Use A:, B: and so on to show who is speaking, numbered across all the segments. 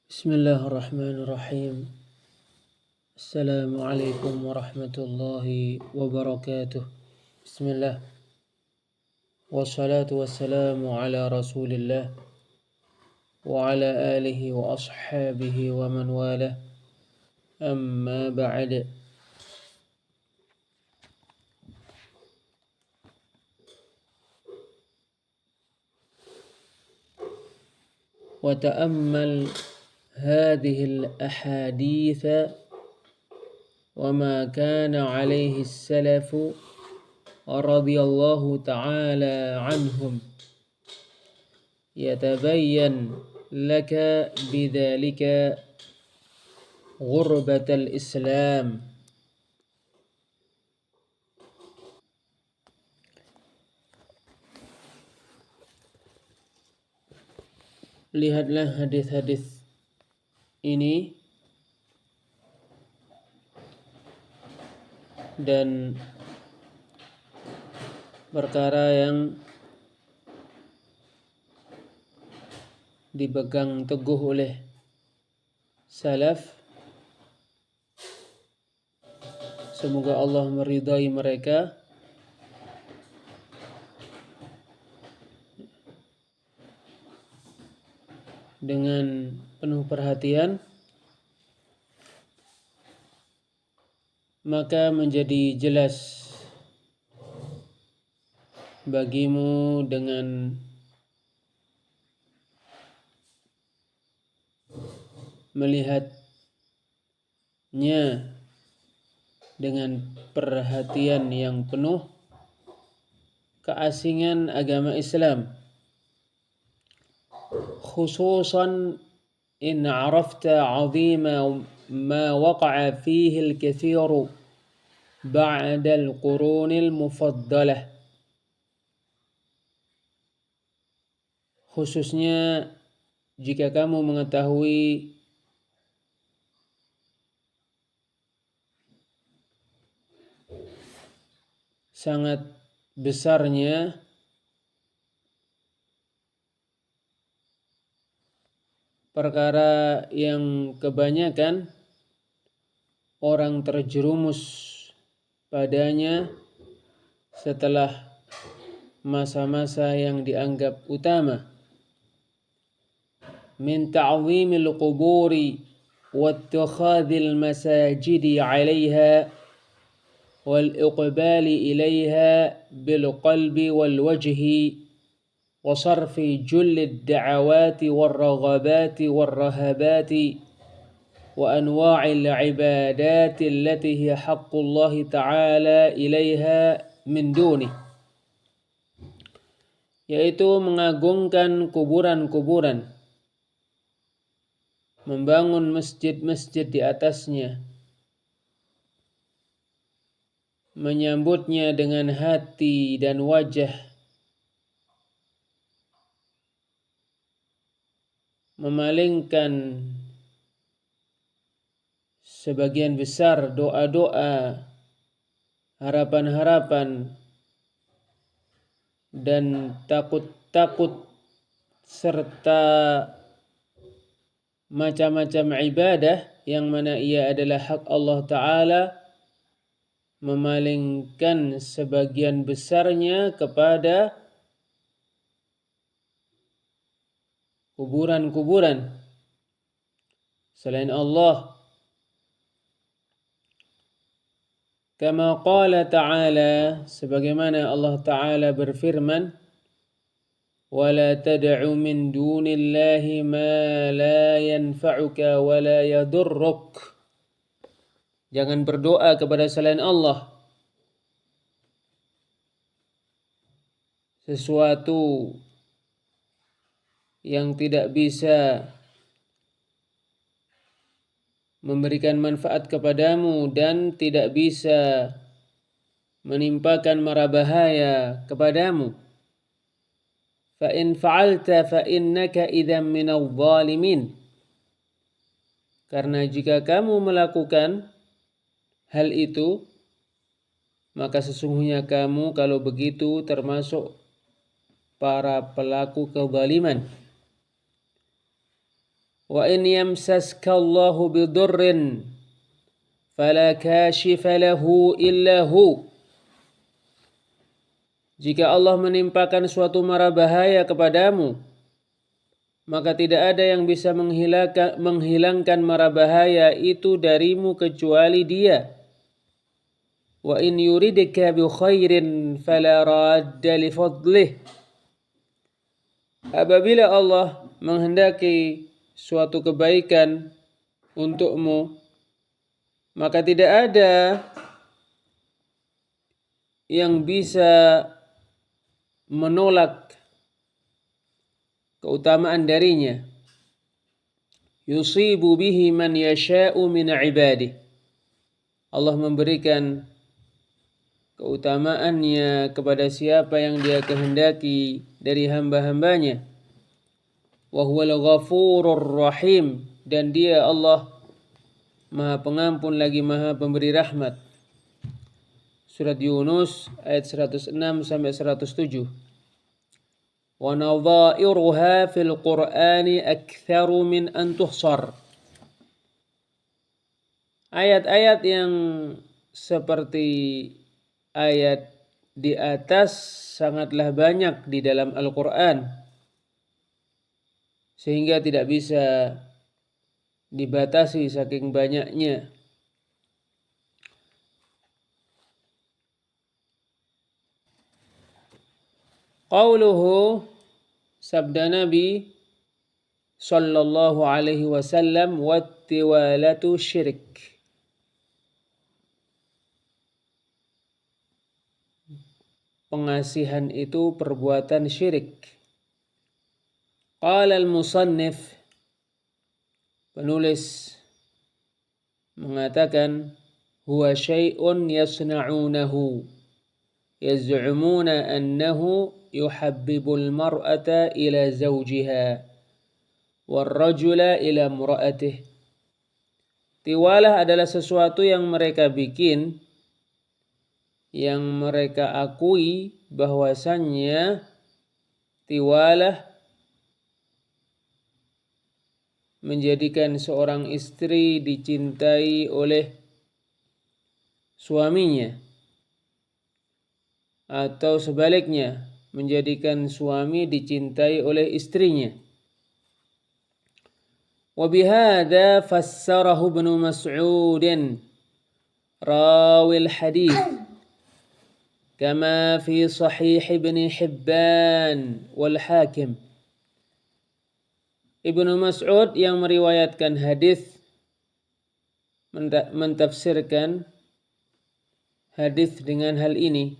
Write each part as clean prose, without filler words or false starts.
A: Bismillahirrahmanirrahim. Assalamualaikum warahmatullahi wabarakatuh. Bismillah. Wassalatu wassalamu ala rasulillah wa ala alihi wa ashabihi wa man walah. Amma ba'd. Wa ta'ammal هذه الأحاديث وما كان عليه السلف رضي الله تعالى عنهم يتبين لك بذلك غربة الإسلام. Lihatlah hadis-hadis ini dan perkara yang dipegang teguh oleh salaf. Semoga Allah meridai mereka. Dengan penuh perhatian, maka menjadi jelas bagimu dengan melihatnya dengan perhatian yang penuh keasingan agama Islam, khususan in arafta 'azima ma waqa'a fihi al-kathiru ba'da al-qurunil mufaddalah. Khususnya jika kamu mengetahui sangat besarnya perkara yang kebanyakan orang terjerumus padanya setelah masa-masa yang dianggap utama, min ta'zimil quburi wa ittikhadhil masajidi 'alayha wal iqbali ilayha bil qalbi wal wajhi wa sarfi jullid da'awati war raghabati war rahabati wa anwa'il ibadati allati hiya haqqullahi ta'ala ilayha min dunih, yaitu mengagungkan kuburan-kuburan, membangun masjid-masjid di atasnya, menyambutnya dengan hati dan wajah, memalingkan sebagian besar doa-doa, harapan-harapan, dan takut-takut serta macam-macam ibadah yang mana ia adalah hak Allah Ta'ala, memalingkan sebagian besarnya kepada kuburan-kuburan selain Allah. Kama qala ta'ala, sebagaimana Allah Ta'ala berfirman, وَلَا تَدْعُ مِن دُونِ اللَّهِ مَا لَا يَنْفَعُكَ وَلَا يَضُرُّكَ. Jangan berdoa kepada selain Allah sesuatu yang tidak bisa memberikan manfaat kepadamu dan tidak bisa menimpakan mara bahaya kepadamu. Fa in fa'alta fa innaka idzan minadh dhalimin. Karena jika kamu melakukan hal itu, maka sesungguhnya kamu kalau begitu termasuk para pelaku kezaliman. Wa in yamsaska Allahu bidurrin fala kashifa lahu illa hu. Jika Allah menimpakan suatu mara bahaya kepadamu, maka tidak ada yang bisa menghilangkan mara bahaya itu darimu kecuali Dia. Wa in yuridka bi khairin fala radda li fadlih. Apabila Allah menghendaki suatu kebaikan untukmu, maka tidak ada yang bisa menolak keutamaan darinya. Yusibu bihi man yasha'u min ibadih. Allah memberikan keutamaannya kepada siapa yang Dia kehendaki dari hamba-hambanya. Wa huwal ghafurur rahim, dan Dia Allah Maha Pengampun lagi Maha Pemberi rahmat. Surat Yunus ayat 106 sampai 107. Wa nadha'iruha fil Qur'ani aktsaru min an tuhsar. Ayat-ayat yang seperti ayat di atas sangatlah banyak di dalam Al-Qur'an, sehingga tidak bisa dibatasi saking banyaknya. Qauluhu, sabda Nabi sallallahu alaihi wasallam, wattiwalatu syirik. Pengasihan itu perbuatan syirik. Qala al-musannif, penulis mengatakan, huwa syai'un yasna'unahu yaz'umuna annahu yuhabbibul mar'ata ila zawjiha warrajula ila mura'atih. Tiwalah adalah sesuatu yang mereka bikin, yang mereka akui bahwasannya tiwalah menjadikan seorang istri dicintai oleh suaminya, atau sebaliknya menjadikan suami dicintai oleh istrinya. Wa bihadza fassarahu Ibnu Mas'ud rawil hadits kama fi Sahih Ibn Hibban wal Hakim. Ibnu Mas'ud yang meriwayatkan hadis mentafsirkan hadis dengan hal ini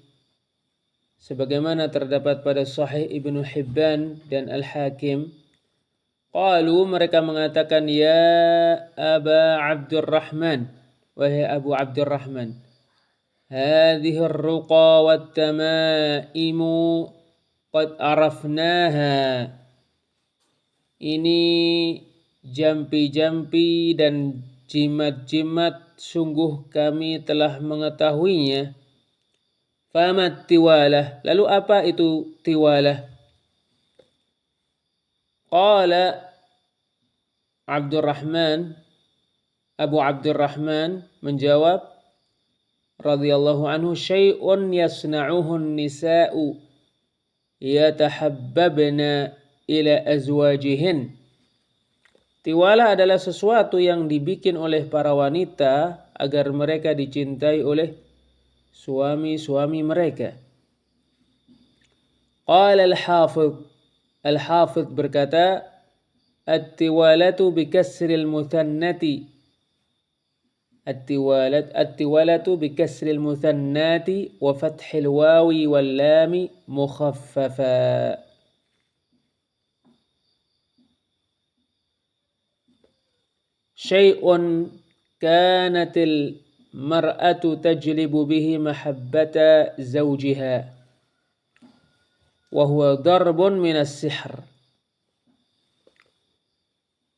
A: sebagaimana terdapat pada Sahih Ibnu Hibban dan Al-Hakim. Qalu, mereka mengatakan, ya Aba Abdurrahman, wahai Abu Abdurrahman, hadhihi ar-ruqa wat-tamaimu qad arafnaha. Ini jampi-jampi dan jimat-jimat sungguh kami telah mengetahuinya. Famat tiwalah, lalu apa itu tiwalah? Qala Abdurrahman, Abu Abdurrahman menjawab radhiyallahu anhu, syai'un yasna'uhu an-nisa'u yatahabbabna ila azwajihin. Tiwalah adalah sesuatu yang dibikin oleh para wanita agar mereka dicintai oleh suami-suami mereka. Qala Al-Hafidh berkata, at-tiwalatu bikasril muthannati. At-tiwalatu bikasril muthannati wa fathil wawi wal lami mukhaffafa. Syai'un kanatil mar'atu tajlibu bihi mahabbata zawjiha wa huwa darbun minas sihr.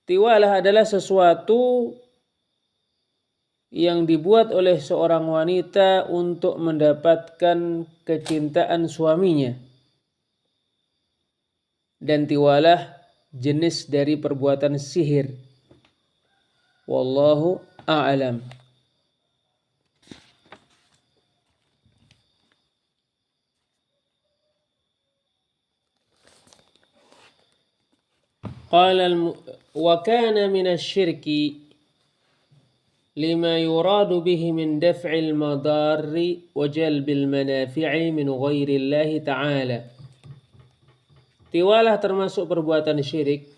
A: Tiwalah adalah sesuatu yang dibuat oleh seorang wanita untuk mendapatkan kecintaan suaminya. Dan tiwalah jenis dari perbuatan sihir. Wallahu a'lam. Wa kana minasyirki lima yuradu bihi min daf'il madarri wa jalbil manafi'i min ghairillahi ta'ala. Tiwalah termasuk perbuatan syirik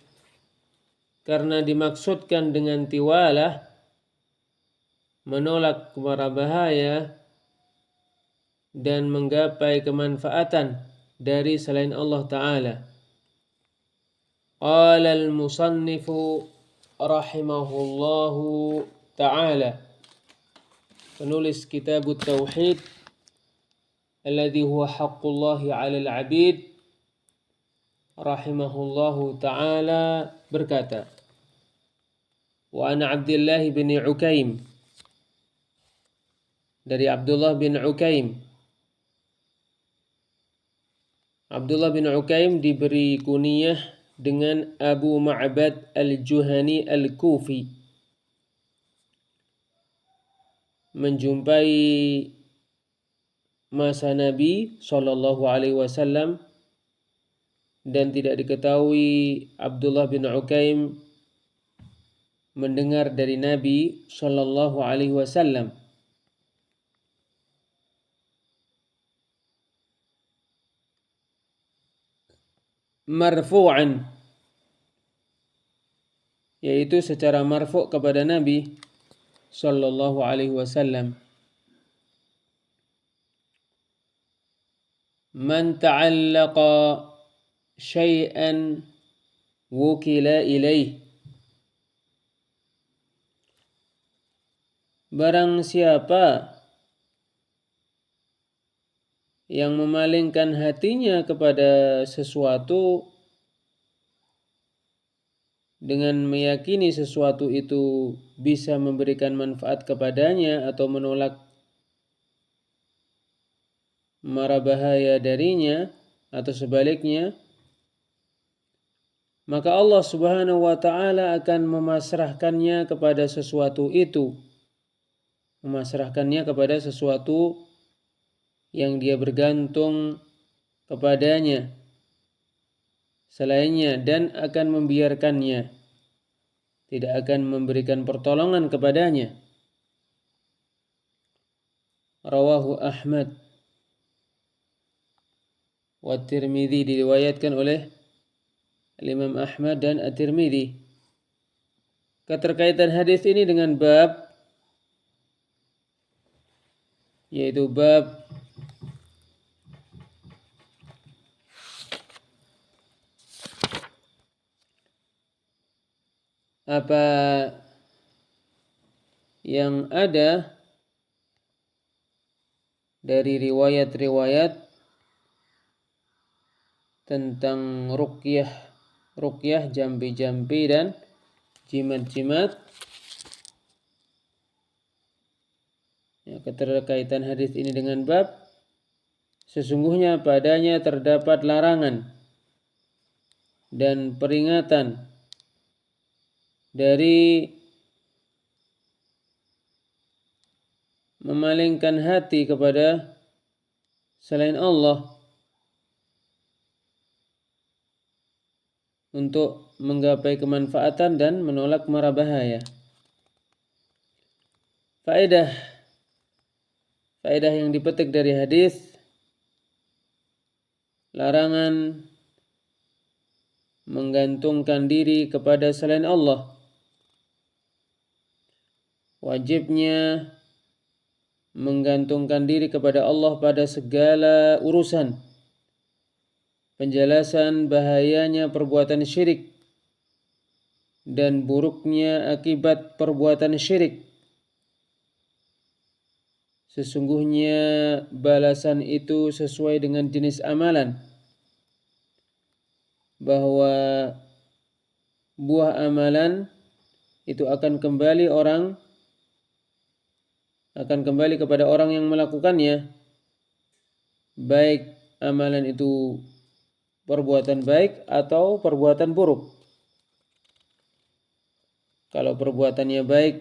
A: karena dimaksudkan dengan tiwalah menolak mara bahaya dan menggapai kemanfaatan dari selain Allah Ta'ala. Qala al-musannifu rahimahullahu ta'ala, penulis kitab Tauhid alladhi huwa haqqullahi 'alal 'abid, rahimahullahu ta'ala berkata, wa ana Abdullah bin Ukaim, dari Abdullah bin Ukaim. Abdullah bin Ukaim diberi kunyah dengan Abu Ma'bad al-Juhani al-Kufi. Menjumpai masa Nabi SAW dan tidak diketahui Abdullah bin Ukaim mendengar dari Nabi SAW. Marfu'an, yaitu secara marfu' kepada Nabi SAW. Man ta'allaqa syai'an wukila ilaih. Barang siapa yang memalingkan hatinya kepada sesuatu dengan meyakini sesuatu itu bisa memberikan manfaat kepadanya atau menolak mara bahaya darinya atau sebaliknya, maka Allah Subhanahu wa ta'ala akan memasrahkannya kepada sesuatu itu, memasrahkannya kepada sesuatu yang dia bergantung kepadanya selainnya, dan akan membiarkannya, tidak akan memberikan pertolongan kepadanya. Rawahu Ahmad wa Tirmidzi, diriwayatkan oleh Imam Ahmad dan At-Tirmidzi. Keterkaitan hadis ini dengan bab, yaitu bab apa yang ada dari riwayat-riwayat tentang ruqyah, jampi-jampi dan jimat-jimat. Ya, keterkaitan hadis ini dengan bab, sesungguhnya padanya terdapat larangan dan peringatan dari memalingkan hati kepada selain Allah untuk menggapai kemanfaatan dan menolak mara bahaya. Faedah yang dipetik dari hadis: larangan menggantungkan diri kepada selain Allah, wajibnya menggantungkan diri kepada Allah pada segala urusan, penjelasan bahayanya perbuatan syirik dan buruknya akibat perbuatan syirik. Sesungguhnya balasan itu sesuai dengan jenis amalan, bahwa buah amalan itu akan kembali kepada orang yang melakukannya, baik amalan itu perbuatan baik atau perbuatan buruk. Kalau perbuatannya baik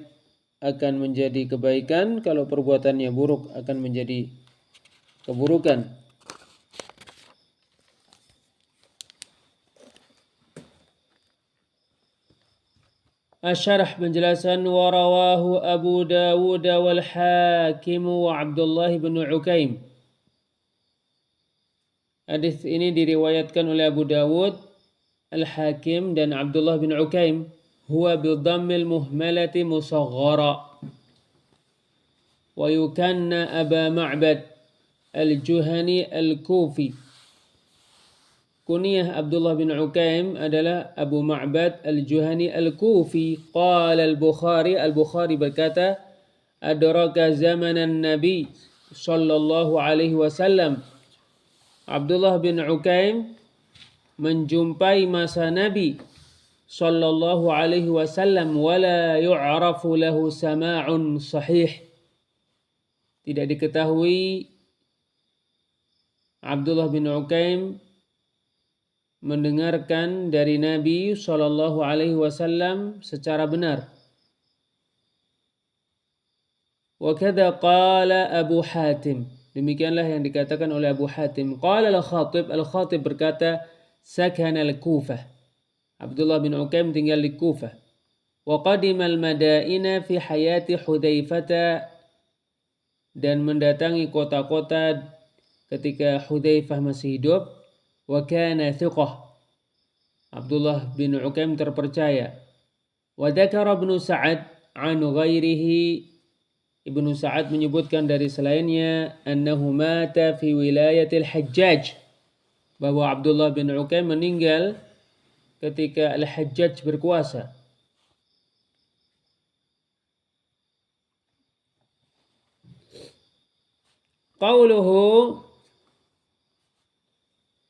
A: akan menjadi kebaikan, kalau perbuatannya buruk akan menjadi keburukan. Asyarah penjelasan warawahu Abu Dawud wal Hakim wa Abdullah bin Ukaim. Hadis ini diriwayatkan oleh Abu Dawud, Al-Hakim dan Abdullah bin Ukaim. Huwa bidhammil muhmalati musaghara wa yukanna Aba Ma'bad Al-Juhani Al-Kufi. Kunyah Abdullah bin Ukaim adalah Abu Ma'bad Al-Juhani Al-Kufi. Qala Al-Bukhari berkata, adraka zamanan Nabi sallallahu alaihi wasallam. Abdullah bin Ukaim menjumpai masa Nabi sallallahu alaihi wasallam wala yu'rafu lahu sama'un sahih. Tidak diketahui Abdullah bin Ukaim mendengarkan dari Nabi sallallahu alaihi wasallam secara benar. Wa kadza qala Abu Hatim. Demikianlah yang dikatakan oleh Abu Hatim. Qala Al-Khatib berkata, sakana al-Kufah. Abdullah bin Ukaim tinggal di Kufah. Wa qadima al-madaina fi hayati Hudzaifah, dan mendatangi kota-kota ketika Hudzaifah masih hidup. Wa kana thiqah. Abdullah bin Ukaim terpercaya. Wa dzakara Ibnu Sa'ad an ghairihi. Ibnu Sa'ad menyebutkan dari selainnya annahu mata fi wilayatil Hajjaj, bahwa Abdullah bin Ukaim meninggal ketika Al-Hajjaj berkuasa. Qauluhu,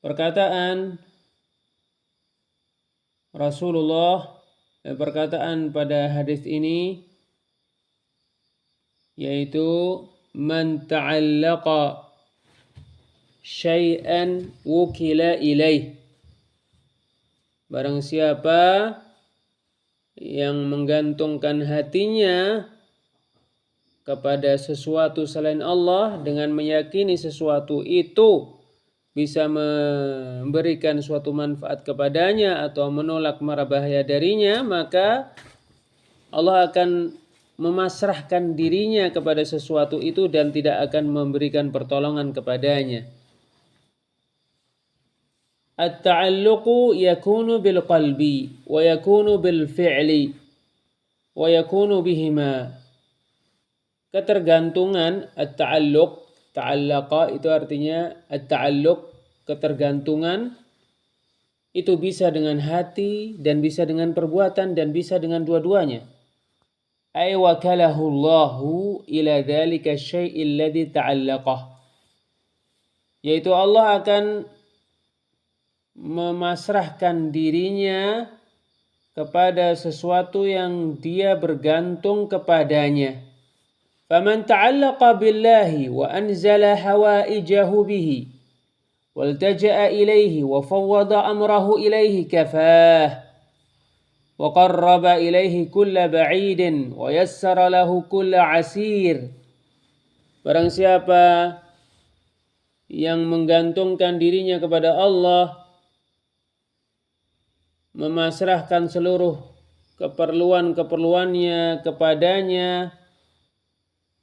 A: perkataan Rasulullah, perkataan pada hadis ini, yaitu man ta'allaqa syai'an wukila ilaih. Barang siapa yang menggantungkan hatinya kepada sesuatu selain Allah dengan meyakini sesuatu itu bisa memberikan suatu manfaat kepadanya atau menolak mara bahaya darinya, maka Allah akan memasrahkan dirinya kepada sesuatu itu dan tidak akan memberikan pertolongan kepadanya. At-ta'alluqu yakunu bil qalbi wa yakunu bil fi'li wa yakunu bihima. Ketergantungan, at-ta'alluq, ta'allaqa itu artinya at-ta'alluq, ketergantungan, itu bisa dengan hati dan bisa dengan perbuatan dan bisa dengan dua-duanya. Ay wakalahu Allahu ila dzalika syai'il ladzi ta'allaqah, yaitu Allah akan memasrahkan dirinya kepada sesuatu yang dia bergantung kepadanya. Faman ta'allaqa billahi wa anzala hawaijahu bihi waltaja'a ilaihi wa fawwada amrahu ilaihi kafah wa qarraba ilaihi kulla ba'idin wa yassara lahu kulla asir. Barang siapa yang menggantungkan dirinya kepada Allah, memasrahkan seluruh keperluan-keperluannya kepadanya,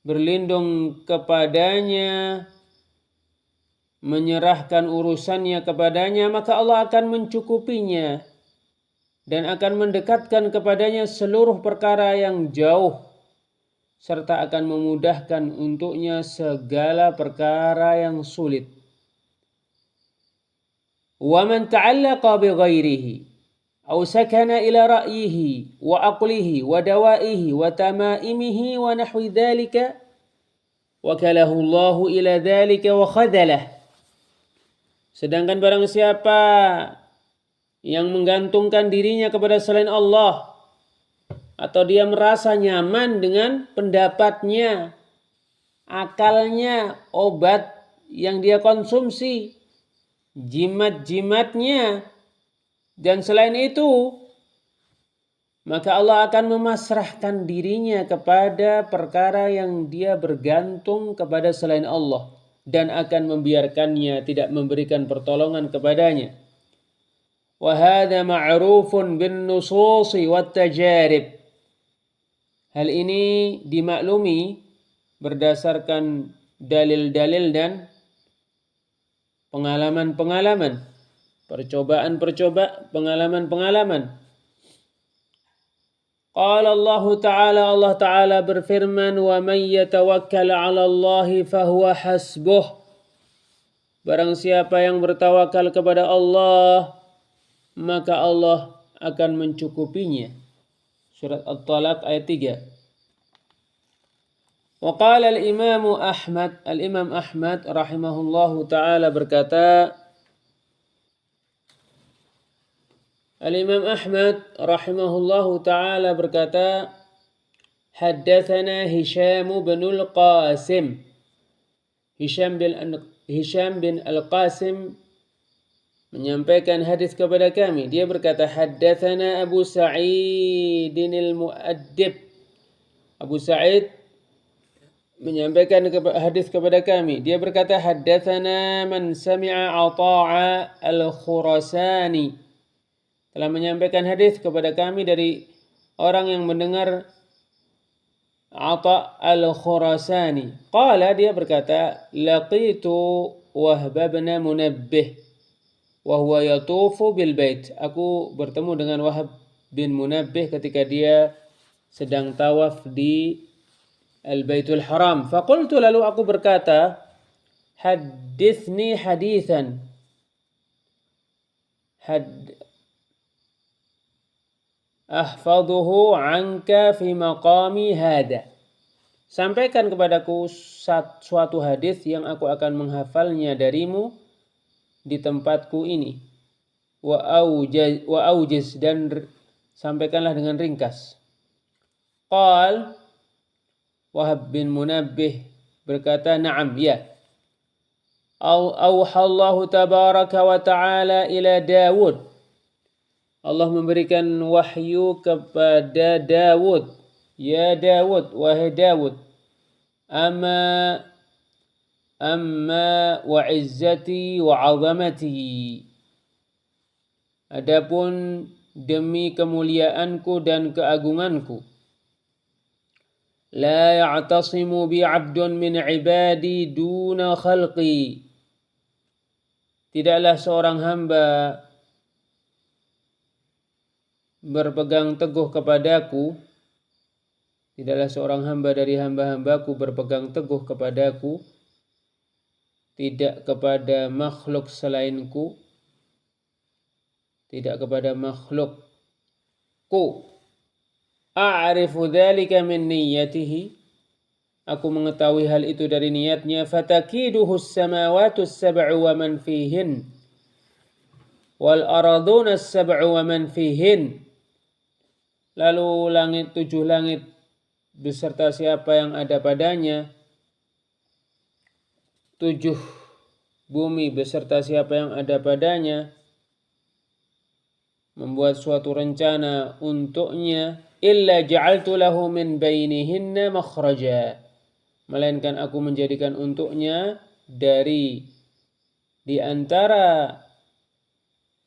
A: berlindung kepadanya, menyerahkan urusannya kepadanya, maka Allah akan mencukupinya dan akan mendekatkan kepadanya seluruh perkara yang jauh, serta akan memudahkan untuknya segala perkara yang sulit. Wa man ta'allaqa bi ghairihi aw sakana ila ra'yihi wa aqlihi wa dawaihi wa tamaimihi wa nahwi dzalika wakalahu Allahu ila dzalika wa khadalah. Sedangkan barang siapa yang menggantungkan dirinya kepada selain Allah, atau dia merasa nyaman dengan pendapatnya, akalnya, obat yang dia konsumsi, jimat-jimatnya, dan selain itu, maka Allah akan memasrahkan dirinya kepada perkara yang dia bergantung kepada selain Allah dan akan membiarkannya tidak memberikan pertolongan kepadanya. Wa hadza ma'rufun bin nususi wat tajarib. Hal ini dimaklumi berdasarkan dalil-dalil dan pengalaman-pengalaman, pengalaman-pengalaman. Qala Allah Ta'ala berfirman, wa man yatawakkal 'ala Allah fahuwa hasbuh. Barang siapa yang bertawakal kepada Allah, maka Allah akan mencukupinya. Surat At-Talaq ayat 3. Wa qala al-Imam Ahmad rahimahullahu taala berkata, Al-Imam Ahmad rahimahullahu taala berkata, haddatsana Hisham bin Al-Qasim. Hisham bin Al-Qasim menyampaikan hadis kepada kami. Dia berkata, haddatsana Abu Sa'id al-Mu'addib. Abu Sa'id menyampaikan hadis kepada kami. Dia berkata, haddatsana man sami'a Ata'a al-Khurasani. Telah menyampaikan hadis kepada kami dari orang yang mendengar Ata' al-Khurasani. Qala, dia berkata, laqitu Wahb bin Munabbih wa huwa yatufu bil bait. Aku bertemu dengan Wahb bin Munabbih ketika dia sedang tawaf di Al-Baitul Haram. Faqultu, lalu aku berkata, hadithni hadithan. Ahfaduhu anka fi maqami hada. Sampaikan kepadaku suatu hadis yang aku akan menghafalnya darimu di tempatku ini. Wa aujiz, dan sampaikanlah dengan ringkas. Qal, Wahb bin Munabbih berkata, na'am, ya. Auhallahu tabaraka wa ta'ala ila Dawud. Allah memberikan wahyu kepada Dawud. Ya Dawud, wahai Dawud, amma wa izzati wa azamati. Adapun demi kemuliaanku dan keagunganku, la ya'tasimu bi 'abdun min 'ibadi duna khalqi. Tidaklah seorang hamba berpegang teguh kepadaku, tidaklah seorang hamba dari hamba-hambaku berpegang teguh kepadaku, tidak kepada makhluk selainku, tidak kepada makhlukku. A'rifu dzalika min niyyatihi. Aku mengetahui hal itu dari niatnya. Fatakiduhu as-samawati as-sab'u wa man fihin wal araduna as-sab'u wa man fihin. Lalu tujuh langit beserta siapa yang ada padanya, tujuh bumi beserta siapa yang ada padanya, membuat suatu rencana untuknya, illa ja'altu lahu min bainihinna makhraja. Melainkan aku menjadikan untuknya dari di antara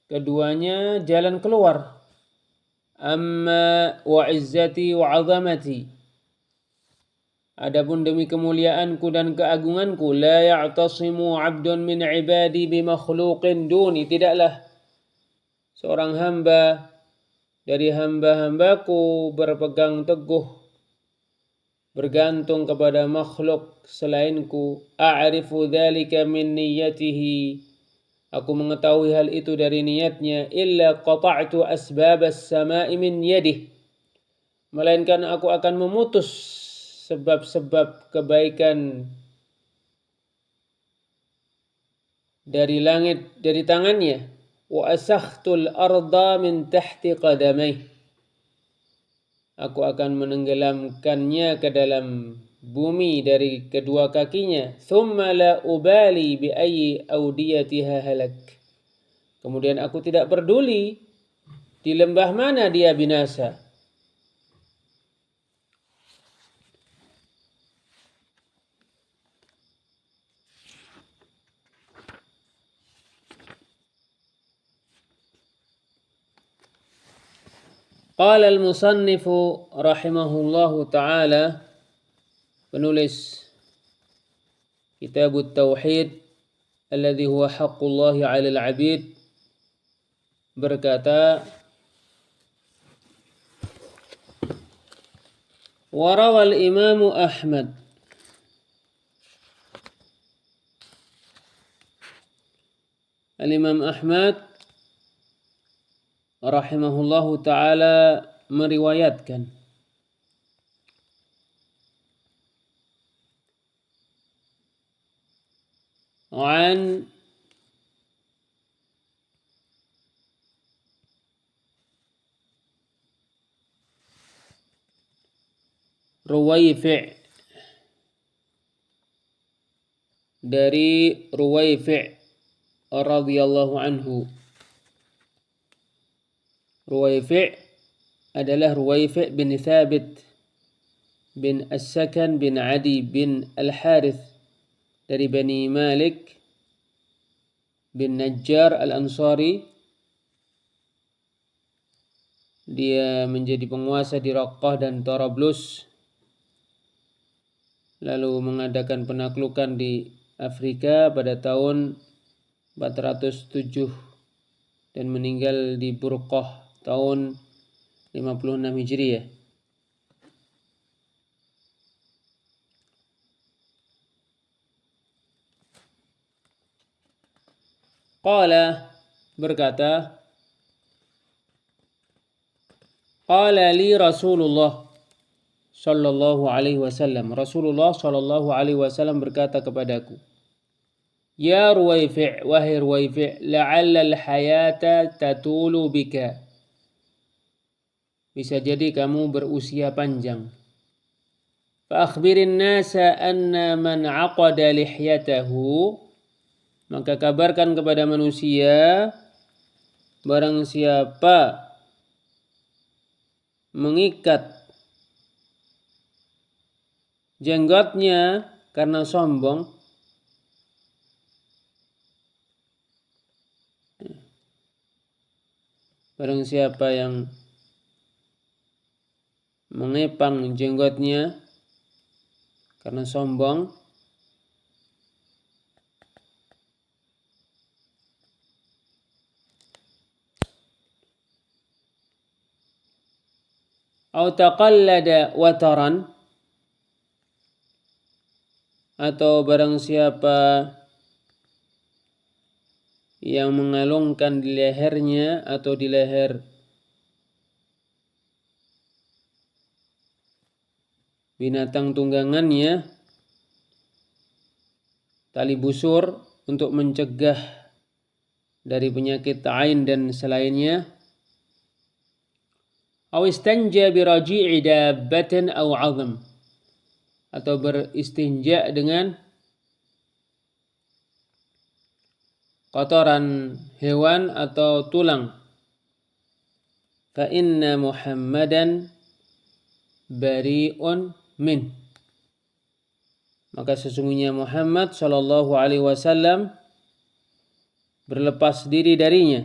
A: keduanya jalan keluar. Amma wa izzati wa azamati. Adapun demi kemuliaanku dan keagunganku, la ya'tasimu 'abdun min 'ibadi bi makhluqin duni. Tidaklah seorang hamba dari hamba-hambaku berpegang teguh, bergantung kepada makhluk selainku. A'rifu dzalika min niyyatihi. Aku mengetahui hal itu dari niatnya. Illa qata'tu asbabas sama'i min yadih. Melainkan aku akan memutus sebab-sebab kebaikan dari langit, dari tangannya. Wa asakhtul arda min tahti qadamai. Aku akan menenggelamkannya ke dalam bumi dari kedua kakinya. Thumma la ubali bi ayyi awdiyatiha halak. Kemudian aku tidak peduli di lembah mana dia binasa. Qala al-musannifu rahimahullahu ta'ala, penulis Kitab Tauhid alladhi huwa haqqullahi 'alal 'abid, berkata, wa rawal Imam Ahmad, Al-Imam Ahmad rahimahullahu ta'ala meriwayatkan an Ruwayfi', dari Ruwayfi' radhiyallahu anhu. Ruwayfi' adalah Ruwayfi' bin Thabit bin As-Sakan bin Adi bin Al-Harith dari Bani Malik bin Najjar Al-Ansari. Dia menjadi penguasa di Raqqah dan Tarablus, lalu mengadakan penaklukan di Afrika pada tahun 407 dan meninggal di Burqah tahun 56 Hijriah. Qala, berkata, qala li Rasulullah sallallahu alaihi wasallam, Rasulullah sallallahu alaihi wasallam berkata kepadaku, ya Ruwayfi', wahai Ruwayfi', la'alla al-hayata tatulu bika, bisa jadi kamu berusia panjang. Fa akhbirin nasa anna man 'aqada lihyatahu, maka kabarkan kepada manusia, barang siapa mengikat jenggotnya karena sombong, barang siapa yang mengepang jenggotnya karena sombong, atau taqallada wataran, atau barang siapa yang mengalungkan di lehernya atau di leher binatang tunggangannya tali busur untuk mencegah dari penyakit ain dan selainnya, aw istanja bi raji'i dabbatin aw 'azm, atau beristinja dengan kotoran hewan atau tulang, fa inna Muhammadan bari'un min, maka sesungguhnya Muhammad sallallahu alaihi wasallam berlepas diri darinya.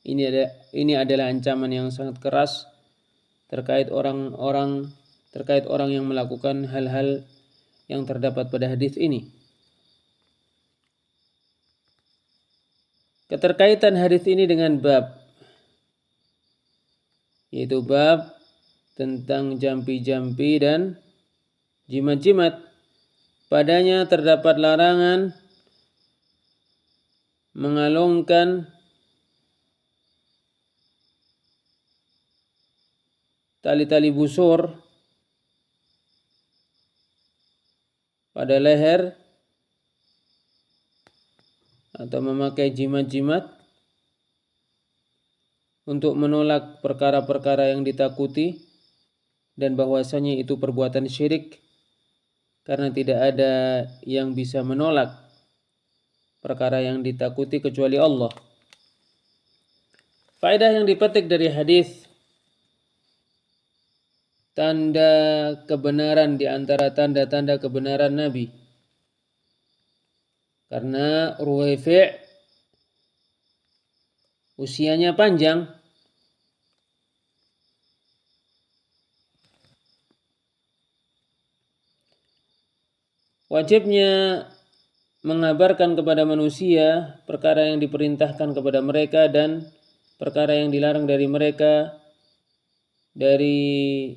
A: Ini adalah ancaman yang sangat keras terkait orang yang melakukan hal-hal yang terdapat pada hadis ini. Keterkaitan hadis ini dengan bab, yaitu bab tentang jampi-jampi dan jimat-jimat. Padanya terdapat larangan mengalungkan tali-tali busur pada leher atau memakai jimat-jimat untuk menolak perkara-perkara yang ditakuti, dan bahwasanya itu perbuatan syirik karena tidak ada yang bisa menolak perkara yang ditakuti kecuali Allah. Faedah yang dipetik dari hadis, tanda kebenaran di antara tanda-tanda kebenaran Nabi. Karena Ruwayfi' usianya panjang, Wajibnya mengabarkan kepada manusia perkara yang diperintahkan kepada mereka dan perkara yang dilarang dari mereka dari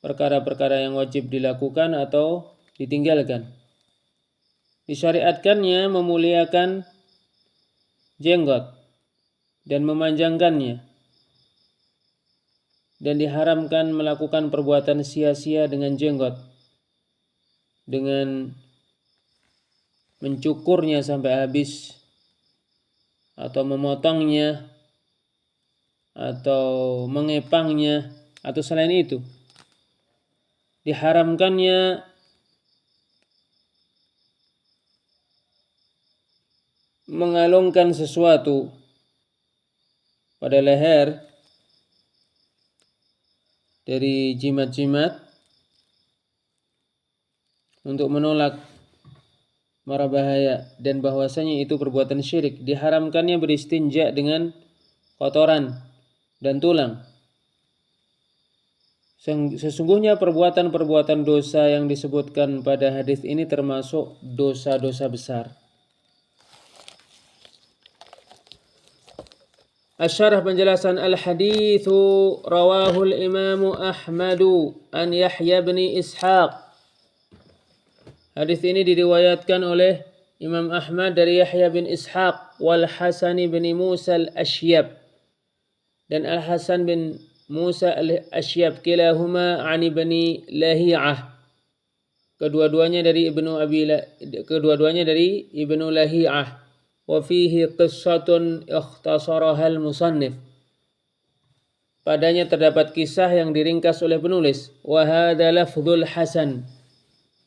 A: perkara-perkara yang wajib dilakukan atau ditinggalkan. Disyariatkannya memuliakan jenggot dan memanjangkannya, dan diharamkan melakukan perbuatan sia-sia dengan jenggot, dengan mencukurnya sampai habis atau memotongnya atau mengepangnya atau selain itu. Diharamkannya mengalungkan sesuatu pada leher dari jimat-jimat untuk menolak mara bahaya, dan bahwasanya itu perbuatan syirik. Diharamkannya beristinja dengan kotoran dan tulang. Sesungguhnya perbuatan-perbuatan dosa yang disebutkan pada hadis ini termasuk dosa-dosa besar. Asyarah penjelasan al-hadithu rawahu al-Imam Ahmadu an Yahya bin Ishaq. Hadis ini diriwayatkan oleh Imam Ahmad dari Yahya bin Ishaq wal Hasan bin Musa al-Ashyab dan Al-Hasan bin Musa al-Ashyab, kilahuma an ibni Lahi'ah. Kedua-duanya dari Ibnu Lahi'ah. Wa fihi qissatun ikhtasaraha al-musannif. Padanya terdapat kisah yang diringkas oleh penulis. Wa hadza lafdzul Hasan.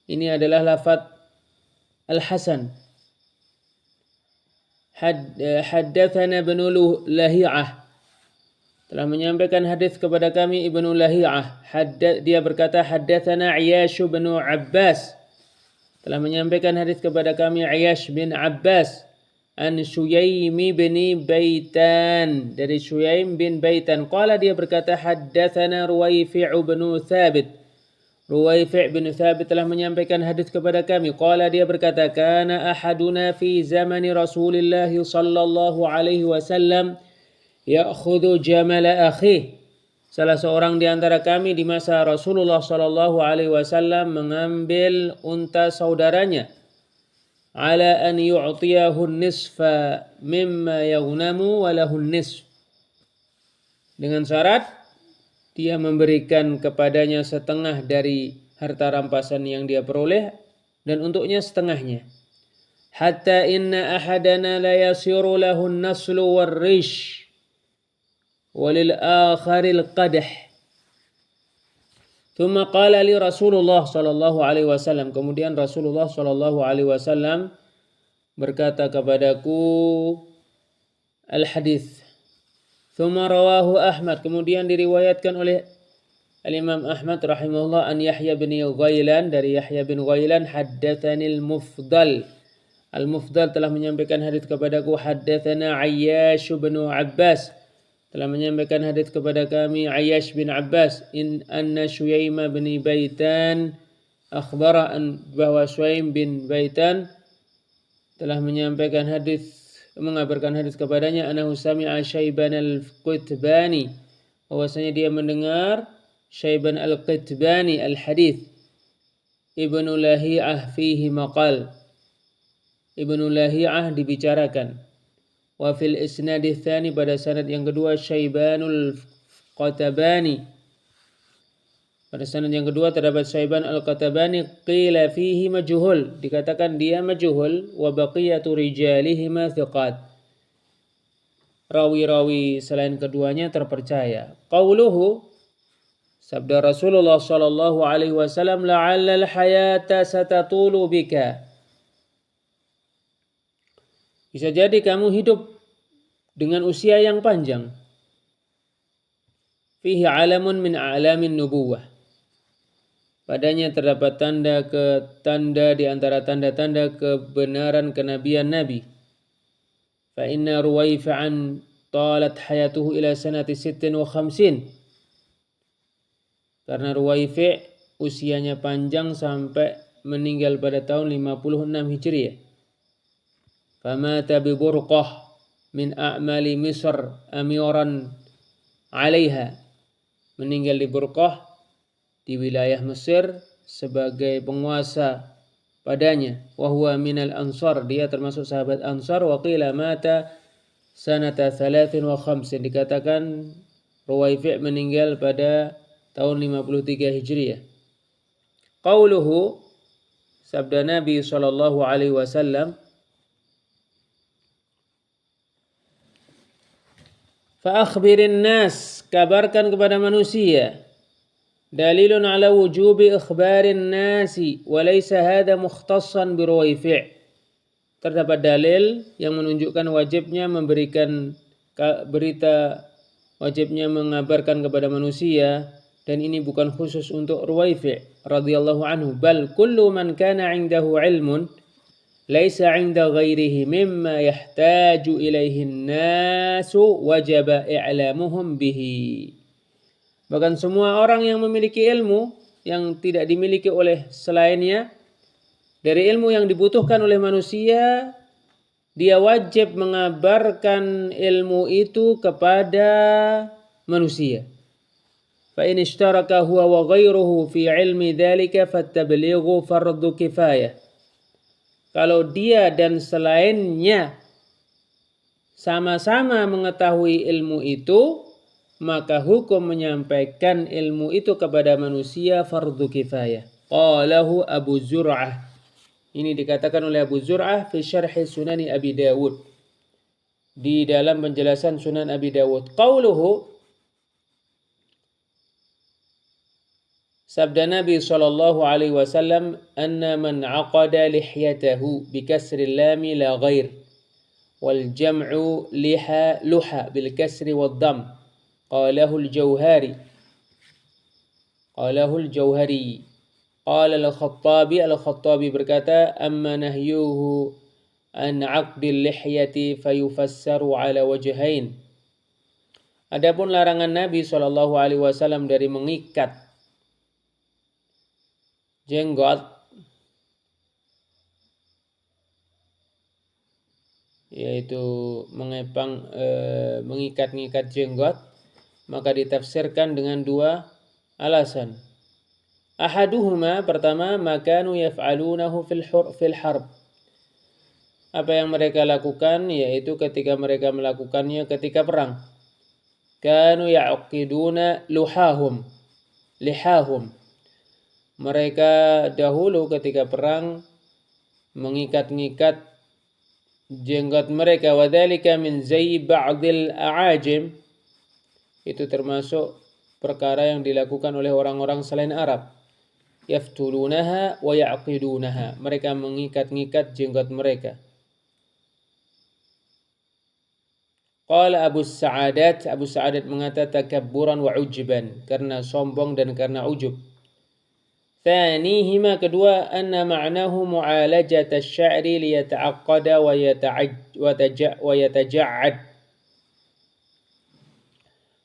A: Ini adalah lafaz Al-Hasan. Haddatsana Ibnu Lahi'ah. Telah menyampaikan hadis kepada kami Ibnu Lahi'ah. Dia berkata haddatsana Ayyash bin Abbas. Telah menyampaikan hadis kepada kami Ayyash bin Abbas. An Shuyaim bin Baitan, dari Shuyaim bin Baitan. Qala, dia berkata haddatsana Ruwaifi' bin Thabit. Ruwaifi' bin Thabit telah menyampaikan hadis kepada kami. Qala, dia berkata kana ahaduna fi zamani Rasulillah sallallahu alaihi wasallam ya'khudhu jamala akhi. Salah seorang di antara kami di masa Rasulullah sallallahu alaihi wasallam mengambil unta saudaranya, ala an yu'tiyahu nisfa mimma yaghnamu wa lahu nisf, dengan syarat dia memberikan kepadanya setengah dari harta rampasan yang dia peroleh dan untuknya setengahnya. Hatta inna ahadana la yasiru lahu an-naslu war-rish walil akharil qadah. Thumma qala li Rasulullah sallallahu alaihi wasallam, kemudian Rasulullah sallallahu alaihi wasallam berkata kepadaku al-hadis. Thumma rawahu Ahmad, kemudian diriwayatkan oleh Al-Imam Ahmad rahimahullah an Yahya bin Ghailan, dari Yahya bin Ghailan, haddatsanil Mufdal. Al-Mufdal telah menyampaikan hadis kepadaku. Haddatsana Ayyash bin Abbas, telah menyampaikan hadis kepada kami Ayyash bin Abbas, in anna Shuyaim bin Baitan akhbara an, bahwa Shuyaim bin Baitan telah menyampaikan hadis, mengabarkan hadis kepadanya, anahu sami'a Syaiban al-Qutbani, bahwasanya dia mendengar Syaiban al-Qutbani al-hadis. Ibnu Lahi'ah fihi maqal. Ibnu Lahi'ah dibicarakan. Wa fil isnadi tsani, pada sanad yang kedua, Syaibanul Qatabani. Pada sanad yang kedua terdapat Syaiban al-Qatabani, qila fihi majhul, dikatakan dia majhul, wa baqiyatu rijalihima thiqat. Rawi-rawi selain keduanya terpercaya. Qauluhu, sabda Rasulullah sallallahu alaihi wasallam, la'alla al-hayata satatulu bika. Bisa jadi kamu hidup dengan usia yang panjang. Fihi alamun min a'lamin nubuwah. Padanya terdapat tanda di antara tanda-tanda kebenaran kenabian Nabi. Fa inna Ruwaifi'an talat hayatuhu ila sanati 56. Karena Ruwaifi' usianya panjang sampai meninggal pada tahun 56 Hijriah. Famata bi Burqah min a'mali Misr amiran 'alaiha. Meninggal di Burqah di wilayah Mesir sebagai penguasa padanya. Wa huwa minal ansar, dia termasuk sahabat Ansar. Wa qila mata sanata 53, dikatakan Ruwaifi' meninggal pada tahun 53 Hijriah. Qauluhu, sabda Nabi sallallahu alaihi wasallam, fa akhbirin nas, kabarkan kepada manusia. Dalilun ala wujubi ikhbarin nasi wa laysa hadha mukhtassan bi Ruwaifi'. Terdapat dalil yang menunjukkan wajibnya memberikan berita, wajibnya mengabarkan kepada manusia, dan ini bukan khusus untuk Ruwaifi' radhiyallahu anhu, bal kullu man kana 'indahu 'ilmun laisa 'inda ghairihi mimma yahtaju ilaihi an-nasu wajaba i'lamuhum bihi. Bahkan semua orang yang memiliki ilmu yang tidak dimiliki oleh selainnya, dari ilmu yang dibutuhkan oleh manusia, dia wajib mengabarkan ilmu itu kepada manusia. Fa in ishtaraka huwa wa ghairuhu fi ilmi dzalika fattablighu fardhu kifayah. Kalau dia dan selainnya sama-sama mengetahui ilmu itu, maka hukum menyampaikan ilmu itu kepada manusia fardhu kifayah. Qalahu Abu Zur'ah. Ini dikatakan oleh Abu Zur'ah fi syarhi Sunani Abi Dawud, di dalam penjelasan Sunan Abi Dawud. Qauluhu, sabda Nabi sallallahu alaihi wasallam, anna man aqada lihyatahu bi kasri lami la ghair wal jam'u liha luha bil kasri wad dam. Qalahu al-Jauhari. Qala al-Khattabi berkata, amma nahyuhu an 'aqdil lihyati fayufassaru ala wajhain. Adapun larangan Nabi sallallahu alaihi wasallam dari mengikat jenggot, yaitu mengikat-ngikat jenggot, maka ditafsirkan dengan dua alasan. Ahaduhuma, pertama, makanu yaf'alunahu fil harb. Apa yang mereka lakukan, yaitu ketika mereka melakukannya ketika perang. Kanu ya'qiduna lihahum. Mereka dahulu ketika perang mengikat-ngikat jenggot mereka. Wadzalika min zayyi ba'dil a'ajim. Itu termasuk perkara yang dilakukan oleh orang-orang selain Arab. Yaftulunaha wa ya'qidunaha. Mereka mengikat-ngikat jenggot mereka. Qala Abu Sa'adat mengatakan takabburan wa ujban, karena sombong dan karena ujub. Thanihima, kedua, anna ma'nahu mu'alajat asy-sya'ri liyata'aqqada wa yataja'ad.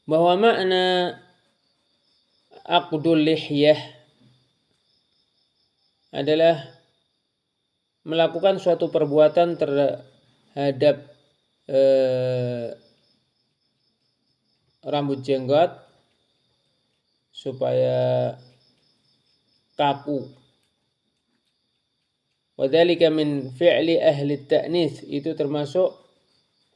A: Bahwa makna aqdul lihyah adalah melakukan suatu perbuatan terhadap rambut jenggot supaya kaku. Wadzalika min fi'li ahli at-ta'nits, itu termasuk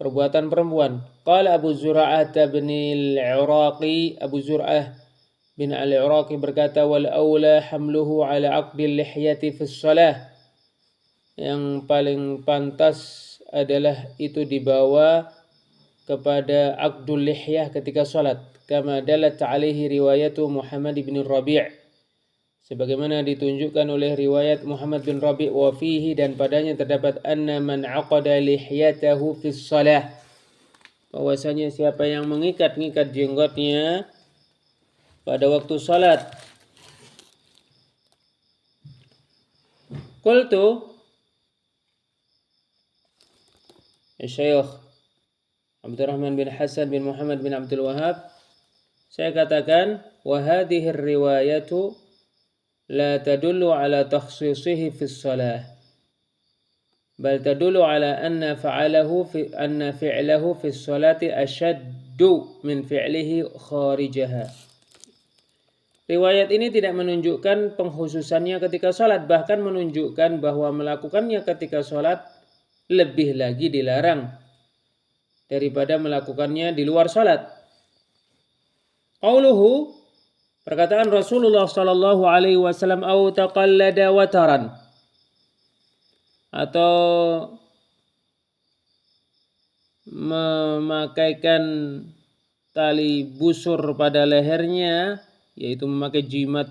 A: perbuatan perempuan. Qala Abu Zur'ah bin al-Iraqi, Abu Zur'ah bin al-Iraqi berkata, wal aula hamluhu ala aqdil lihyati fi shalah. Yang paling pantas adalah itu dibawa kepada aqdul lihyah ketika salat. Kama dalat alaihi riwayatu Muhammad bin Rabi', sebagaimana ditunjukkan oleh riwayat Muhammad bin Rabi', wa fihi, dan padanya terdapat anna man aqada lihyatahu fi shalah, bahwasanya siapa yang mengikat-ngikat jenggotnya pada waktu salat. Qultu, Syekh Abdurrahman bin Hasan bin Muhammad bin Abdul Wahhab, saya katakan, wa hadhihi riwayatu la tadullu ala takhsisihi fi shalah, bal tadullu ala anna fi'lahu fi sholati ashaddu min fi'lihi kharijaha. Riwayat ini tidak menunjukkan pengkhususannya ketika sholat, bahkan menunjukkan bahwa melakukannya ketika sholat lebih lagi dilarang daripada melakukannya di luar sholat. Qauluhu, perkataan Rasulullah sallallahu alaihi wasallam, au taqallada wataran, atau memakaikan tali busur pada lehernya, yaitu memakai jimat,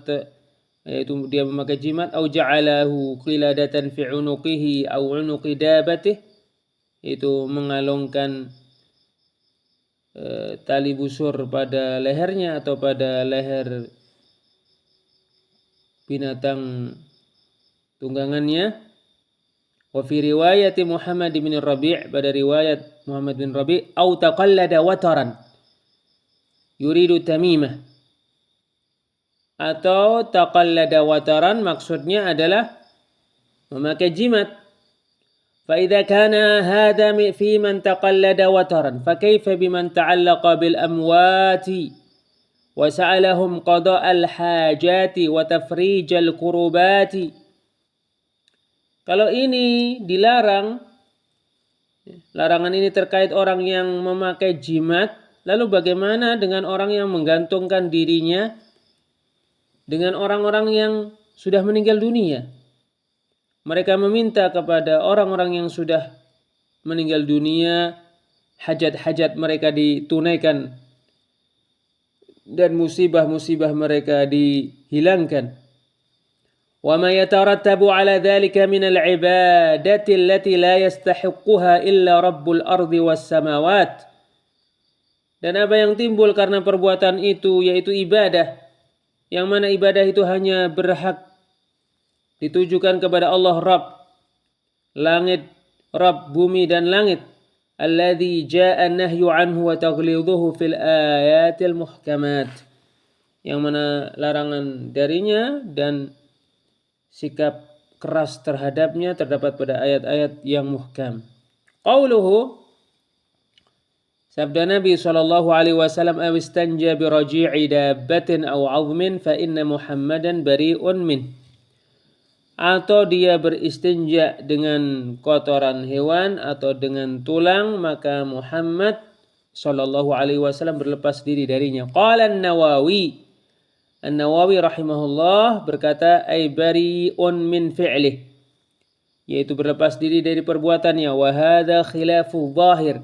A: yaitu dia memakai jimat, au ja'alahu qiladatan fi unuqihi au unuqi dabatih, itu mengalungkan tali busur pada lehernya atau pada leher binatang tunggangannya. Wa fi riwayat Muhammad bin Rabi', pada riwayat Muhammad bin Rabi', au taqallada wataran yuridu tamimah, atau taqallada wataran maksudnya adalah memakai jimat. Fa idza kana hadha fi man taqallada wataran fa kaifa biman ta'allaqa bil amwati wa sa'alahum qada'al hajati wa tafrijal kurubati. Kalau ini dilarang, larangan ini terkait orang yang memakai jimat, lalu bagaimana dengan orang yang menggantungkan dirinya dengan orang-orang yang sudah meninggal dunia? Mereka meminta kepada orang-orang yang sudah meninggal dunia, hajat-hajat mereka ditunaikan dan musibah-musibah mereka dihilangkan. Wa ma yatarattabu ala dhalika min al-ibadati allati la yastahiqquha illa rabbul ardi was samawat. Dan apa yang timbul karena perbuatan itu, yaitu ibadah, yang mana ibadah itu hanya berhak ditujukan kepada Allah Rabb langit, Rabb bumi dan langit, alladzi jaa an-nahyu anhu wa taghlidhuhu fil ayatil muhkamat, yang mana larangan darinya dan sikap keras terhadapnya terdapat pada ayat-ayat yang muhkam. Qauluhu, sabda Nabi sallallahu alaihi wasallam, aw istanja bi raji'i dabbatin aw 'azmin fa inna Muhammadan bari'un min, atau dia beristinja dengan kotoran hewan atau dengan tulang, maka Muhammad sallallahu alaihi wasallam berlepas diri darinya. Qala An-Nawawi rahimahullah berkata, ay bari'un min fi'lih, yaitu berlepas diri dari perbuatannya. Wa hadha khilafu zahir,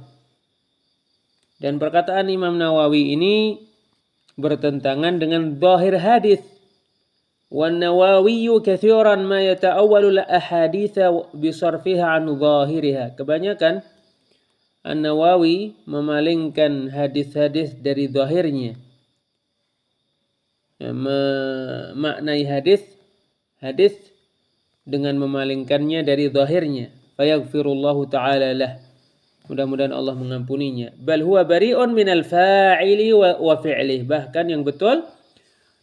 A: dan perkataan Imam Nawawi ini bertentangan dengan zahir hadis. وَالنَّوَوِيُّ كَثِيرًا مَا يَتَأَوَّلُ الْأَحَادِيثَ بِصَرْفِهَا عَنْ ظَاهِرِهَا. Kebanyakan An-Nawawi memalingkan hadis-hadis dari zahirnya, memaknai hadis dengan memalingkannya dari zahirnya. Fayaghfirullahu ta'ala lah, mudah-mudahan Allah mengampuninya. Bal huwa bari'un minal fa'ili wa fi'lih. Bahkan yang betul,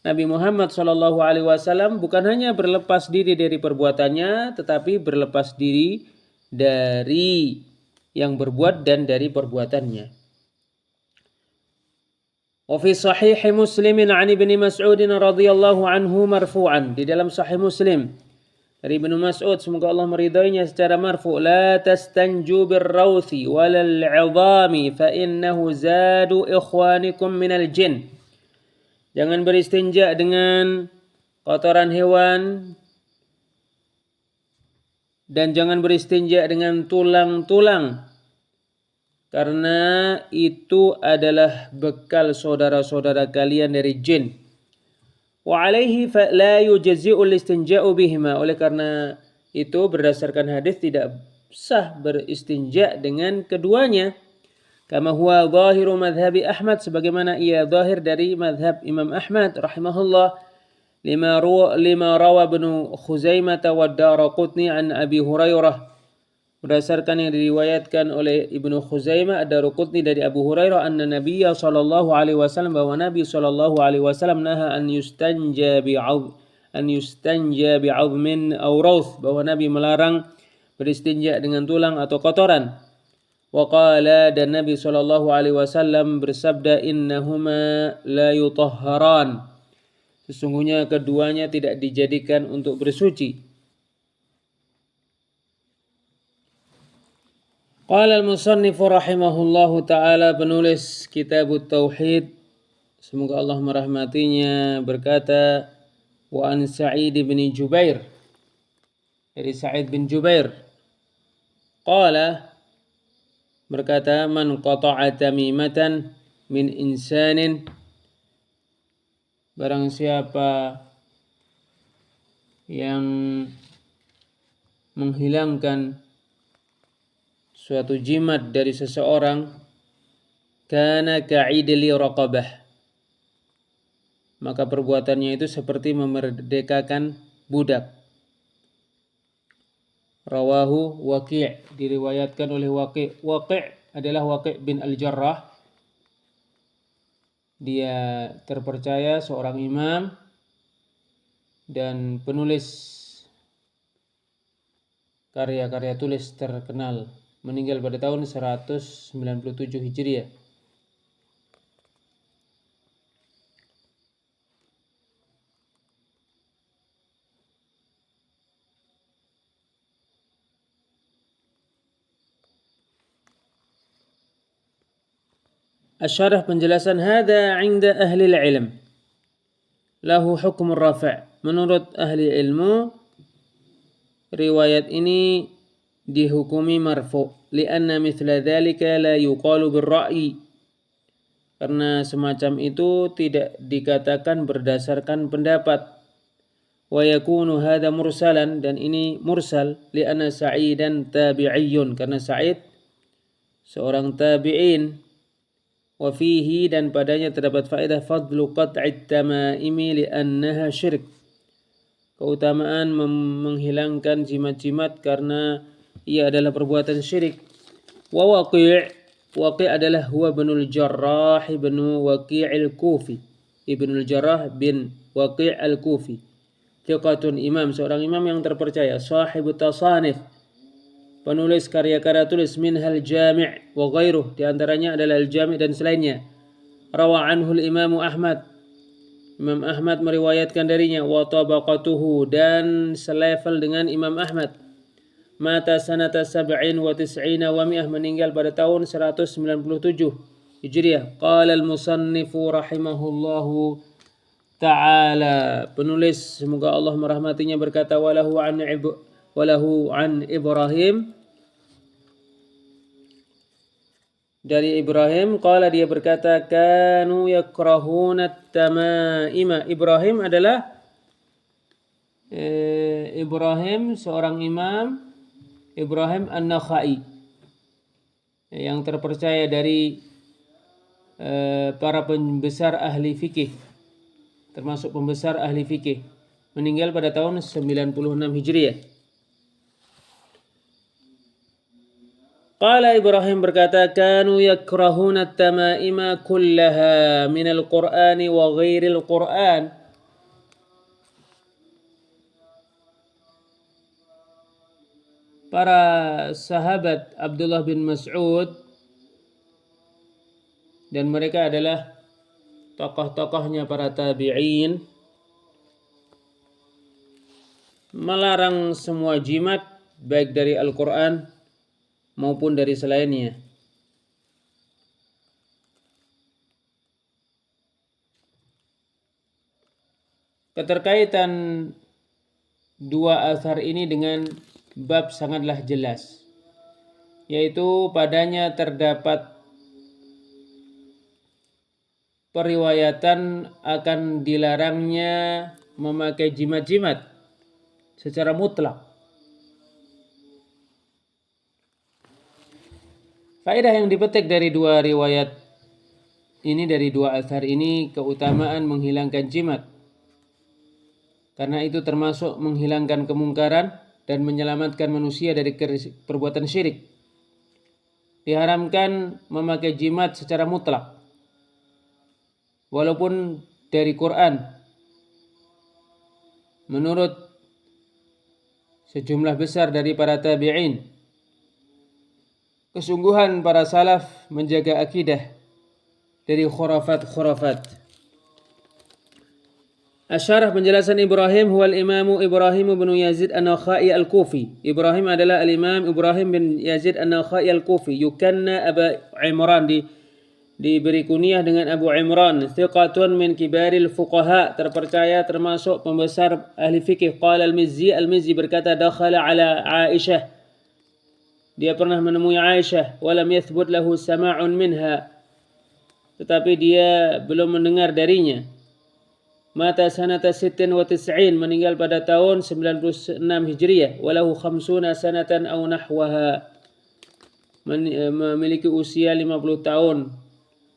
A: Nabi Muhammad SAW bukan hanya berlepas diri dari perbuatannya, tetapi berlepas diri dari yang berbuat dan dari perbuatannya. Wa fi sahih Muslim an Ibnu Mas'ud radhiyallahu anhu marfu'an, di dalam sahih Muslim dari Ibnu Mas'ud, semoga Allah meridainya, secara marfu', la tastanju birrawthi walal 'idhami fa innahu zadu ikhwanikum minal jin. Jangan beristinja dengan kotoran hewan dan jangan beristinja dengan tulang-tulang, karena itu adalah bekal saudara-saudara kalian dari jin. Wa alaihi fa la yujzi'ul istinja'u bihima. Oleh karena itu berdasarkan hadis tidak sah beristinja dengan keduanya. Kama huwa zahiru madhabi Ahmad, sebagaimana ia zahir dari madhab Imam Ahmad rahimahullah. Lima rawa Ibnu Khuzaimah wa Daraqutni an Abi Hurairah, berdasarkan yang diriwayatkan oleh Ibnu Khuzaimah, Ad-Daraqutni dari Abu Hurairah, anna Nabiyya sallallahu alaihi wasallam, bahwa Nabi sallallahu alaihi wasallam naha an an yustanja bi'azmin aw rawth, bahwa Nabi melarang beristinja dengan tulang atau kotoran. Wa qala, dan Nabi sallallahu alaihi wasallam bersabda, innahuma la yutahharan, sesungguhnya keduanya tidak dijadikan untuk bersuci. Qala al-musannifu rahimahullahu ta'ala, penulis Kitabut Tauhid, semoga Allah merahmatinya, berkata, wa an Sa'id bin Jubair, dari Sa'id bin Jubair, qala, berkata, man qata'a tamimatan min insanin, barang siapa yang menghilangkan suatu jimat dari seseorang, kana ka'idli raqabah, maka perbuatannya itu seperti memerdekakan budak. Rawahu Waqi', diriwayatkan oleh Waqi'. Waqi' adalah Waqi' bin Al-Jarrah. Dia terpercaya, seorang imam dan penulis karya-karya tulis terkenal, meninggal pada tahun 197 Hijriah. Asyarah, penjelasan, hadza 'inda ahli al-'ilm lahu hukm ar-raf'. Menurut ahli ilmu, riwayat ini dihukumi marfu', lianna mithla dzalika la yuqalu bir-ra'yi, karena semacam itu tidak dikatakan berdasarkan pendapat. Wa yakunu hadza mursalan, dan ini mursal, lianna Sa'idan tabi'iyyun, karena Sa'id seorang tabi'in. Wa fihi, dan padanya terdapat faedah, fadlu qat'it tamaimi li'annaha syirik, keutamaan menghilangkan jimat-jimat karena ia adalah perbuatan syirik. Wa Waqi' adalah huwa ibnul Jarrah ibn Waqi' al-Kufi, ibnul Jarrah bin Waqi' al-Kufi, thiqatun, imam, seorang imam yang terpercaya, sahibut tasanif, penulis karya-karya tulis, minhal Jami' wa ghairuh, di antaranya adalah al-Jami' dan selainnya. Rawa anhu al-Imam Ahmad, Imam Ahmad meriwayatkan darinya, wa tabaqatuhu, dan selevel dengan Imam Ahmad. Mata sanata sab'in wa tis'ina wa mi'ah, meninggal pada tahun 197 Hijriah. Qala al-musannifu rahimahullahu ta'ala, penulis semoga Allah merahmatinya berkata, walahu an Ibrahim, dari Ibrahim, qala, dia berkata, kanu yakrahuna tamaima. Ibrahim adalah Ibrahim seorang imam, Ibrahim An-Nakhai, yang terpercaya dari para pembesar ahli fikih, termasuk pembesar ahli fikih, meninggal pada tahun 96 Hijriah. Qala, Ibrahim berkata, kanu yakrahuna tamaima kullaha minal Qur'ani wa ghairil Qur'an. Para sahabat Abdullah bin Mas'ud, dan mereka adalah tokoh-tokohnya para tabi'in, melarang semua jimat, baik dari Al-Quran maupun dari selainnya. Keterkaitan dua athar ini dengan bab sangatlah jelas, yaitu padanya terdapat periwayatan akan dilarangnya memakai jimat-jimat secara mutlak. Faedah yang dipetik dari dua riwayat ini, dari dua athar ini, keutamaan menghilangkan jimat, karena itu termasuk menghilangkan kemungkaran dan menyelamatkan manusia dari perbuatan syirik. Diharamkan memakai jimat secara mutlak, walaupun dari Quran, menurut sejumlah besar dari para tabi'in, kesungguhan para salaf menjaga akidah dari khurafat-khurafat. Asyarah penjelasan Ibrahim huwal imamu Ibrahim bin Yazid an-Nakhai al-Kufi. Ibrahim adalah al-Imam Ibrahim bin Yazid an-Nakhai al-Kufi. Yukanna Aba Imran, diberi kunyah dengan Abu Imran. Thiqatun min kibaril fuqaha, terpercaya termasuk pembesar ahli fikih. Qala al-Mizzi berkata, dakhala ala Aisyah, dia pernah menemui Aisyah. Walam yathbut lahu sama'un minha, tetapi dia belum mendengar darinya. Mata sanata 96, meninggal pada tahun 96 Hijriah. Walahu 50 sanatan aw nahwaha, memiliki usia 50 tahun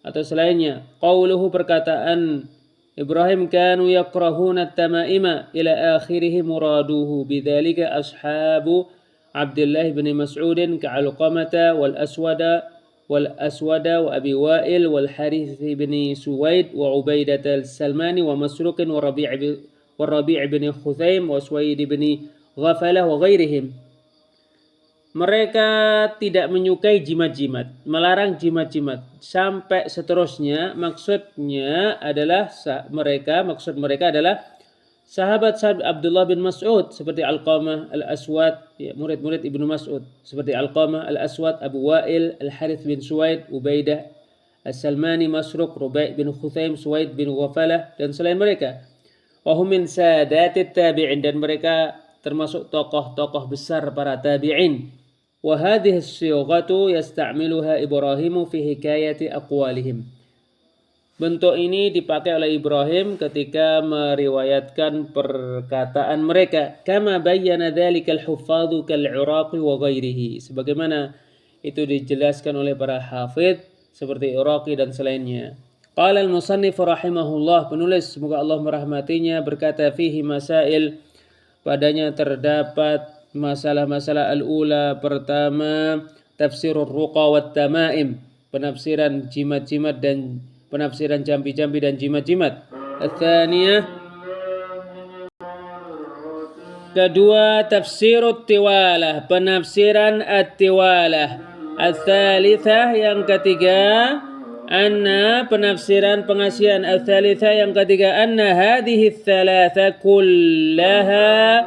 A: atau selainnya. Qauluhu, perkataan Ibrahim, kanu yakrahuna at-tamaima ila akhirih muraduhu bidzalika ashabu Abdullah bin Mas'ud ka'alqamata wal aswada wa abi wa'il wal harith bin suwaid wa ubaidah al-salmani wa masruq wa rabi' bin khuthaim wa suwaid bin ghafalah wa ghairihim. Mereka tidak menyukai jimat-jimat, melarang jimat-jimat, sampai seterusnya. Maksud mereka adalah sahabat Abdullah bin Mas'ud seperti Alqamah, Al-Aswad, murid-murid Ibnu Mas'ud seperti Alqamah, Al-Aswad, Abu Wa'il, Al-Harith bin Suwaid, Ubaidah As-Salmani, Masruq, Rabi' bin Khuthaim, Suwaid bin Ghafalah, dan selain mereka. Wa hum min sadatit tabi'in, dan mereka termasuk tokoh-tokoh besar para tabi'in. Wa hadhihi as-sighatu yasta'miluha Ibrahimu fi hikayati aqwalihim. Bentuk ini dipakai oleh Ibrahim ketika meriwayatkan perkataan mereka. Kama bayyana dzalikal huffadhu kal-Iraqi wa ghairihi, sebagaimana itu dijelaskan oleh para hafidh seperti Iraqi dan selainnya. Qala al-musannif rahimahullah, penulis semoga Allah merahmatinya, berkata, fihi masail, padanya terdapat masalah-masalah. Al-ula, pertama, tafsirur ruqa wat tamaim, penafsiran jimat-jimat dan penafsiran jambi-jambi dan jimat-jimat. Al-thaniyah, kedua, tafsirut tiwalah, penafsiran at-tiwalah. Al-thalithah, yang ketiga, anna, penafsiran pengasihan. Al-thalithah, yang ketiga, anna hadhihi thalatha kullaha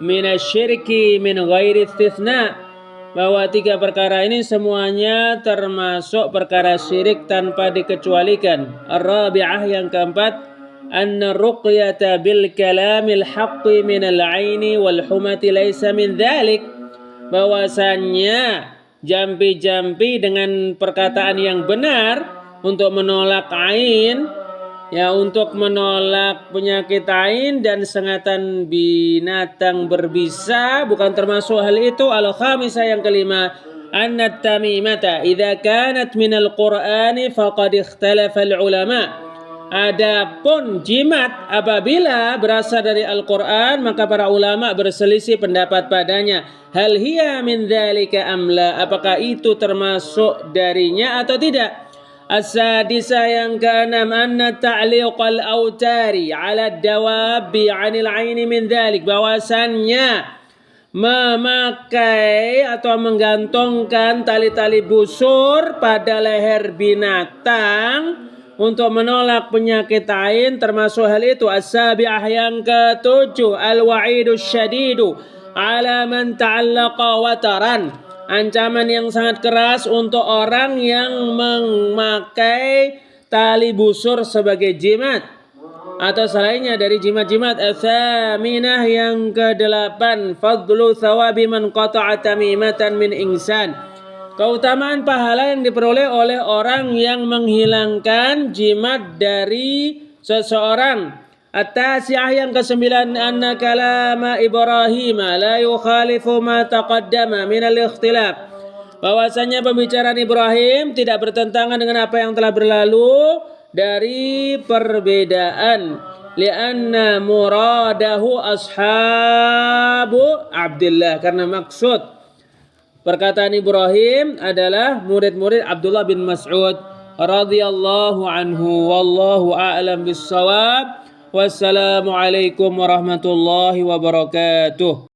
A: minasyirki min ghairi istithna, bahwa tiga perkara ini semuanya termasuk perkara syirik tanpa dikecualikan. Ar-rabi'ah, yang keempat, anna ruqyata bil kalamil haqqi minal aini wal humati laysa min dhalik, bahwasannya jampi-jampi dengan perkataan yang benar untuk menolak ain, untuk menolak penyakit ain dan sengatan binatang berbisa, bukan termasuk hal itu. Al-khamisah, yang kelima, anna tamimata idza kanat minal qur'ani faqad ikhtalafa al-ulama. Adapun jimat apabila berasal dari Al-Qur'an, maka para ulama berselisih pendapat padanya. Hal hiya min dzalika amla, apakah itu termasuk darinya atau tidak? As-sadisah, yang keenam, anna ta'liqal autari 'ala ad-dawabi 'anil 'aini min dzalik, bahwasannya memakai atau menggantungkan tali-tali busur pada leher binatang untuk menolak penyakit ain termasuk hal itu. As-sabi'ah, yang ketujuh, al-wa'idu syadidu 'ala man ta'allaqa wataran, ancaman yang sangat keras untuk orang yang memakai tali busur sebagai jimat atau selainnya dari jimat-jimat. Al-thaminah, yang kedelapan, fadlu thawabi man qata'a tamimatan min insan, keutamaan pahala yang diperoleh oleh orang yang menghilangkan jimat dari seseorang. At-tasi'ah, yang kesembilan, anna kalama Ibrahim la yukhalifu ma taqaddama min al-ikhtilaf, bahwasanya pembicaraan Ibrahim tidak bertentangan dengan apa yang telah berlalu dari perbedaan. Lianna muradahu ashabu Abdullah, karena maksud perkataan Ibrahim adalah murid-murid Abdullah bin Mas'ud radhiyallahu anhu. Wallahu a'lam bissawab. Wassalamualaikum warahmatullahi wabarakatuh.